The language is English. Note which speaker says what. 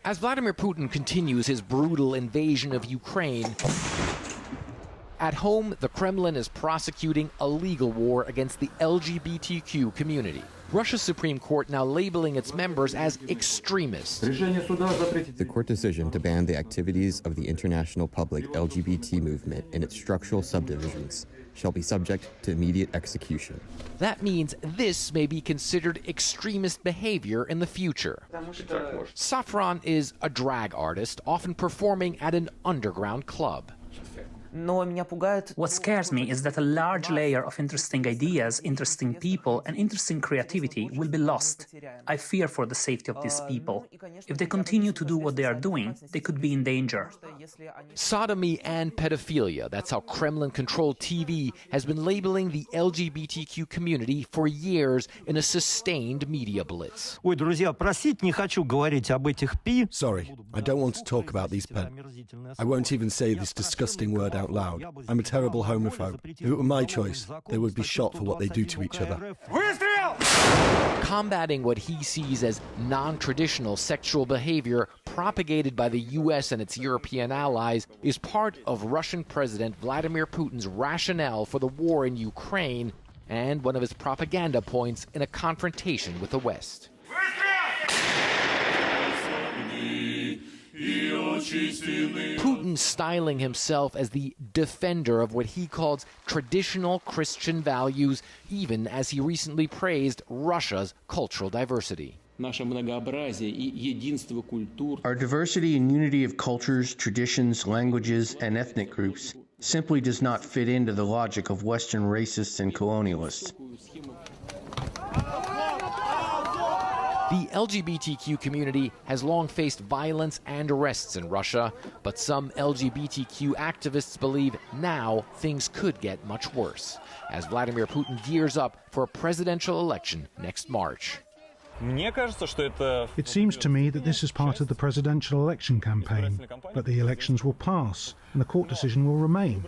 Speaker 1: As Vladimir Putin continues his brutal invasion of Ukraine, at home, the Kremlin is prosecuting a legal war against the LGBTQ community. Russia's Supreme Court now labeling its members as extremists.
Speaker 2: The court decision to ban the activities of the international public LGBT movement and its structural subdivisions shall be subject to immediate execution.
Speaker 1: That means this may be considered extremist behavior in the future. Safran is a drag artist, often performing at an underground club.
Speaker 3: What scares me is that a large layer of interesting ideas, interesting people, and interesting creativity will be lost. I fear for the safety of these people. If they continue to do what they are doing, they could be in danger.
Speaker 1: Sodomy and pedophilia, that's how Kremlin-controlled TV has been labeling the LGBTQ community for years in a sustained media blitz.
Speaker 4: Sorry,
Speaker 5: I don't want to talk about these I won't even say this disgusting word out loud. I'm a terrible homophobe. If it were my choice, they would be shot for what they do to each other.
Speaker 1: Combating what he sees as non-traditional sexual behavior propagated by the U.S. and its European allies is part of Russian President Vladimir Putin's rationale for the war in Ukraine and one of his propaganda points in a confrontation with the West. Putin styling himself as the defender of what he calls traditional Christian values, even as he recently praised Russia's cultural diversity.
Speaker 6: Our diversity and unity of cultures, traditions, languages, and ethnic groups simply does not fit into the logic of Western racists and colonialists.
Speaker 1: The LGBTQ community has long faced violence and arrests in Russia, but some LGBTQ activists believe now things could get much worse, as Vladimir Putin gears up for a presidential election next March.
Speaker 7: It seems to me that this is part of the presidential election campaign, but the elections will pass and the court decision will remain.